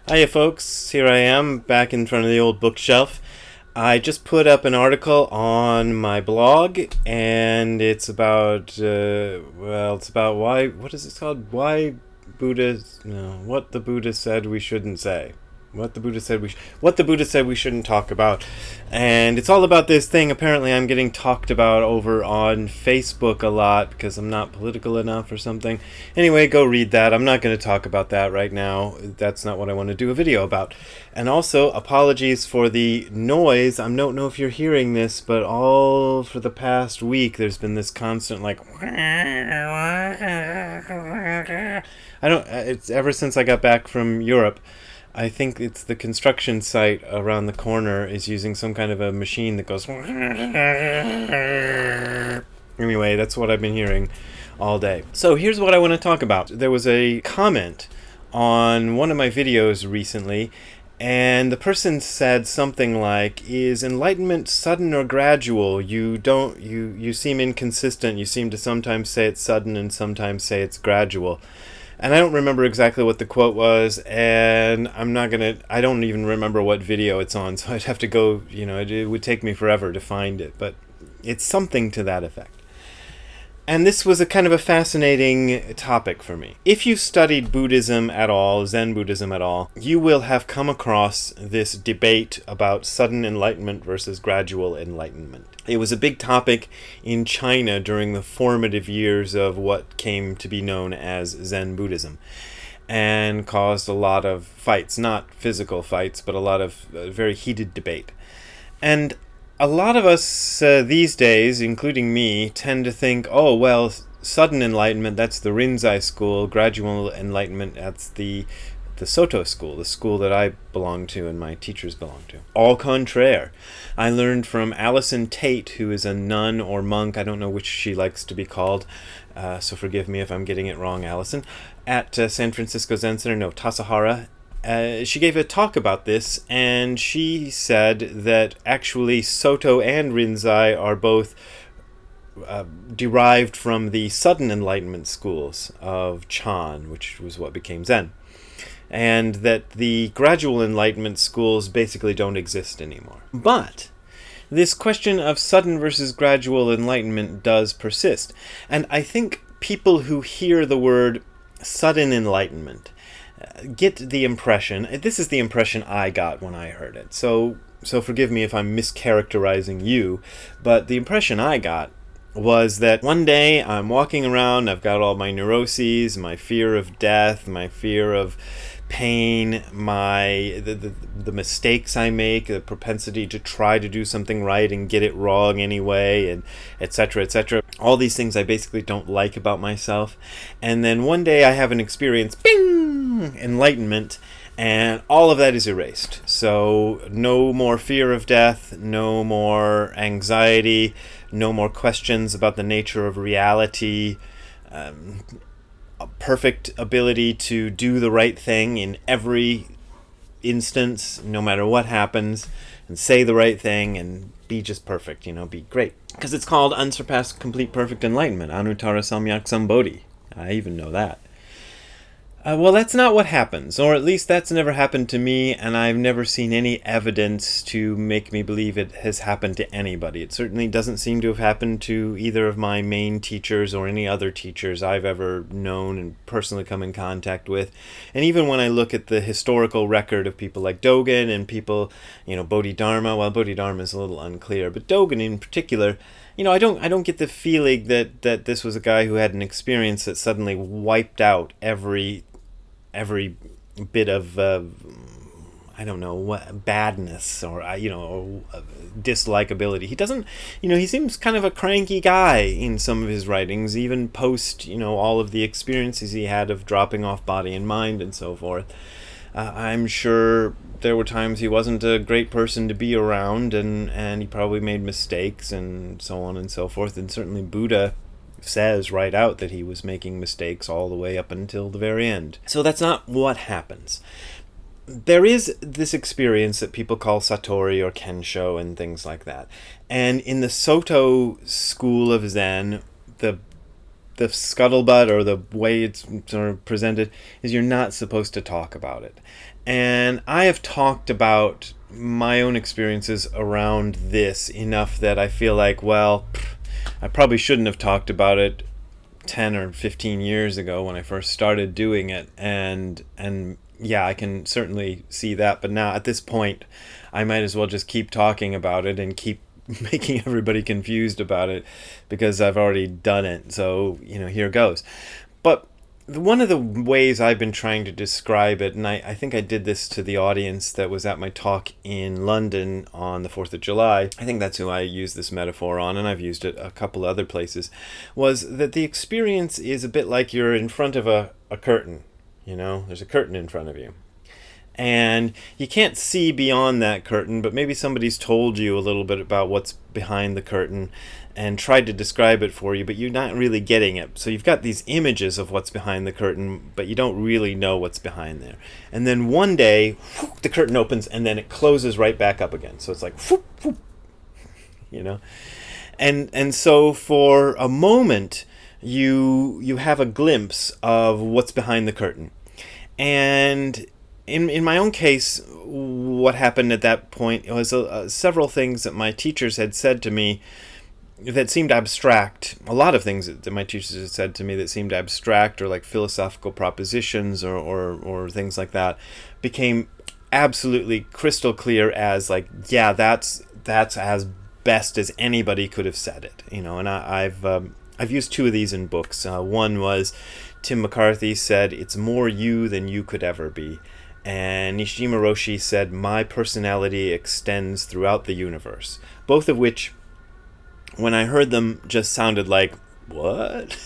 Hiya folks, here I am back in front of the old bookshelf. I just put up an article on my blog, and it's about, it's about what is it called? What the Buddha said we shouldn't say. What the Buddha said we shouldn't talk about. And it's all about this thing apparently I'm getting talked about over on Facebook a lot because I'm not political enough or something. Anyway, go read that. I'm not going to talk about that right now. That's not what I want to do a video about. And also, apologies for the noise. I don't know if you're hearing this, but all for the past week there's been this constant it's ever since I got back from Europe. I think it's the construction site around the corner is using some kind of a machine that goes... Anyway, that's what I've been hearing all day. So here's what I want to talk about. There was a comment on one of my videos recently, and the person said something like, is enlightenment sudden or gradual? You seem inconsistent. You seem to sometimes say it's sudden and sometimes say it's gradual. And I don't remember exactly what the quote was, and I don't even remember what video it's on, so I'd have to go, it would take me forever to find it, but it's something to that effect. And this was a kind of a fascinating topic for me. If you studied Buddhism at all, Zen Buddhism at all, you will have come across this debate about sudden enlightenment versus gradual enlightenment. It was a big topic in China during the formative years of what came to be known as Zen Buddhism, and caused a lot of fights, not physical fights, but a lot of very heated debate. And a lot of us these days, including me, tend to think, oh, well, sudden enlightenment, that's the Rinzai school. Gradual enlightenment, that's the Soto school, the school that I belong to and my teachers belong to. Au contraire. I learned from Allison Tate, who is a nun or monk, I don't know which she likes to be called, so forgive me if I'm getting it wrong, Allison, at San Francisco Zen Center, Tassajara. She gave a talk about this, and she said that actually Soto and Rinzai are both derived from the sudden enlightenment schools of Chan, which was what became Zen, and that the gradual enlightenment schools basically don't exist anymore. But this question of sudden versus gradual enlightenment does persist, and I think people who hear the word sudden enlightenment get the impression, this is the impression I got when I heard it, so forgive me if I'm mischaracterizing you, but the impression I got was that one day I'm walking around, I've got all my neuroses, my fear of death, my fear of pain, the mistakes I make, the propensity to try to do something right and get it wrong anyway, and etc., etc. All these things I basically don't like about myself. And then one day I have an experience, bing, enlightenment, and all of that is erased. So no more fear of death, no more anxiety, no more questions about the nature of reality, a perfect ability to do the right thing in every instance, no matter what happens, and say the right thing and be just perfect, be great. Because it's called unsurpassed, complete, perfect enlightenment, Anuttara Samyak Sambodhi. I even know that. Well, that's not what happens, or at least that's never happened to me, and I've never seen any evidence to make me believe it has happened to anybody. It certainly doesn't seem to have happened to either of my main teachers or any other teachers I've ever known and personally come in contact with. And even when I look at the historical record of people like Dogen and people, Bodhidharma, well, Bodhidharma is a little unclear, but Dogen in particular, I don't get the feeling that this was a guy who had an experience that suddenly wiped out every bit of badness or dislikability. He doesn't, he seems kind of a cranky guy in some of his writings, even post all of the experiences he had of dropping off body and mind and so forth. I'm sure there were times he wasn't a great person to be around, and he probably made mistakes and so on and so forth, and certainly Buddha says right out that he was making mistakes all the way up until the very end. So that's not what happens. There is this experience that people call Satori or Kensho and things like that. And in the Soto school of Zen, the the scuttlebutt, or the way it's sort of presented, is you're not supposed to talk about it. And I have talked about my own experiences around this enough that I feel like, well, I probably shouldn't have talked about it 10 or 15 years ago when I first started doing it. And yeah, I can certainly see that. But now at this point, I might as well just keep talking about it and keep making everybody confused about it, because I've already done it. So, here goes. But one of the ways I've been trying to describe it, and I think I did this to the audience that was at my talk in London on the 4th of July, I think that's who I used this metaphor on, and I've used it a couple other places, was that the experience is a bit like you're in front of a curtain. There's a curtain in front of you. And you can't see beyond that curtain, but maybe somebody's told you a little bit about what's behind the curtain and tried to describe it for you, but you're not really getting it. So you've got these images of what's behind the curtain, but you don't really know what's behind there. And then one day, whoop, the curtain opens, and then it closes right back up again. So it's like, whoop, whoop, And so for a moment, you have a glimpse of what's behind the curtain. And in my own case, what happened at that point was several things that my teachers had said to me that seemed abstract. A lot of things that my teachers had said to me that seemed abstract, or like philosophical propositions, or things like that, became absolutely crystal clear as like, yeah, that's as best as anybody could have said it. And I've used two of these in books. One was Tim McCarthy said, "It's more you than you could ever be." And Nishijima Roshi said, "My personality extends throughout the universe." Both of which, when I heard them, just sounded like, what?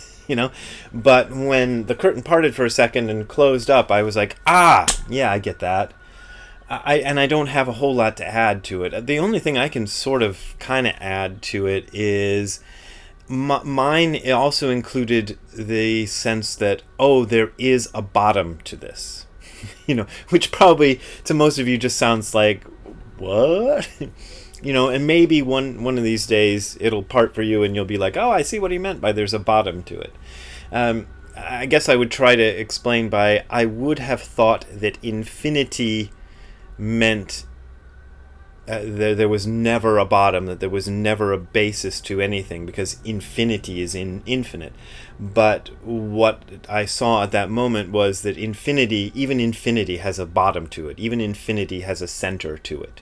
But when the curtain parted for a second and closed up, I was like, yeah, I get that. I don't have a whole lot to add to it. The only thing I can sort of kind of add to it is mine also included the sense that, there is a bottom to this. Which probably to most of you just sounds like, what? And maybe one of these days it'll part for you and you'll be like, oh, I see what he meant by there's a bottom to it. I guess I would try to explain by, I would have thought that infinity meant there was never a bottom, that there was never a basis to anything, because infinity is infinite. But what I saw at that moment was that even infinity has a bottom to it. Even infinity has a center to it.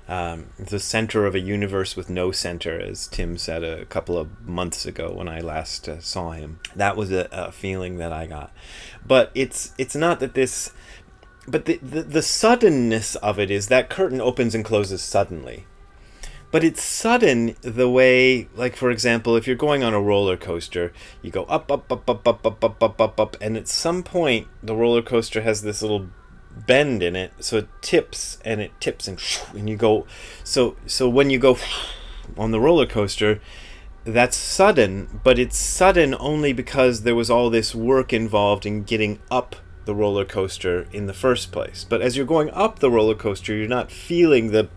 The center of a universe with no center, as Tim said a couple of months ago when I last saw him. That was a feeling that I got. But it's not that this... But the suddenness of it is that curtain opens and closes suddenly. But it's sudden the way, like, for example, if you're going on a roller coaster, you go up, up, up, up, up, up, up, up, up, up, and at some point, the roller coaster has this little bend in it, so it tips, and you go... So when you go on the roller coaster, that's sudden, but it's sudden only because there was all this work involved in getting up the roller coaster in the first place. But as you're going up the roller coaster, you're not feeling the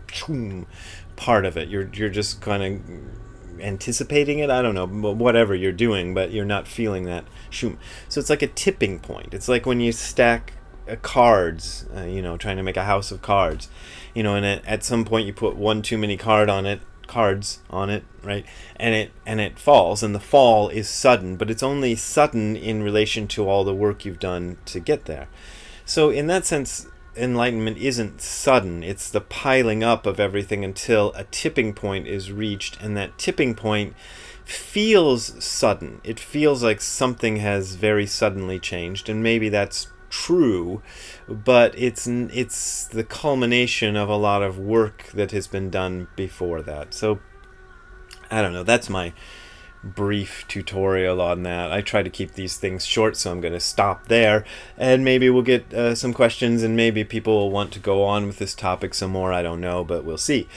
part of it. You're just kind of anticipating it. I don't know, whatever you're doing, but you're not feeling that shoom. So it's like a tipping point. It's like when you stack cards, trying to make a house of cards, and at some point you put one too many cards on it, right? And it falls, and the fall is sudden, but it's only sudden in relation to all the work you've done to get there. So in that sense, enlightenment isn't sudden. It's the piling up of everything until a tipping point is reached, and that tipping point feels sudden. It feels like something has very suddenly changed, and maybe that's true, but it's the culmination of a lot of work that has been done before that. So I don't know, that's my brief tutorial on that. I try to keep these things short, so I'm going to stop there, and maybe we'll get some questions, and maybe people will want to go on with this topic some more. I don't know, but we'll see.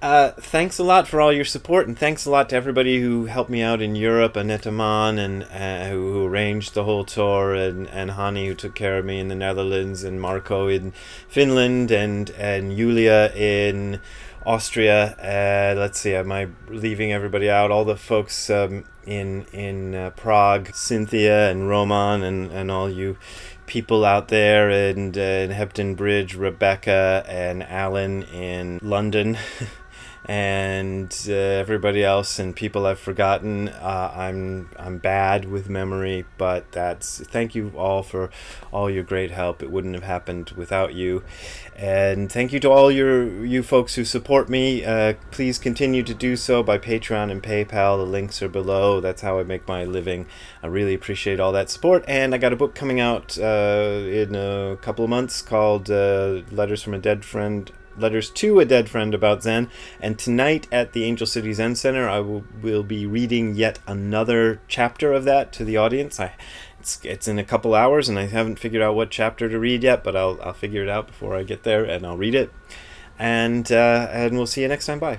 Thanks a lot for all your support, and thanks a lot to everybody who helped me out in Europe, Annette Mann, and who arranged the whole tour, and Hani, who took care of me in the Netherlands, and Marco in Finland, and Julia in Austria. Let's see, am I leaving everybody out? All the folks in Prague, Cynthia and Roman, and all you people out there, and in Hebden Bridge, Rebecca and Alan in London. And everybody else and people I've forgotten. I'm bad with memory, but thank you all for all your great help. It wouldn't have happened without you. And thank you to all you folks who support me. Please continue to do so by Patreon and PayPal. The links are below. That's how I make my living. I really appreciate all that support. And I got a book coming out in a couple of months called Letters to a Dead Friend about Zen. And tonight at the Angel City Zen Center, I will be reading yet another chapter of that to the audience. It's in a couple hours, and I haven't figured out what chapter to read yet, but I'll figure it out before I get there, and I'll read it. And we'll see you next time. Bye.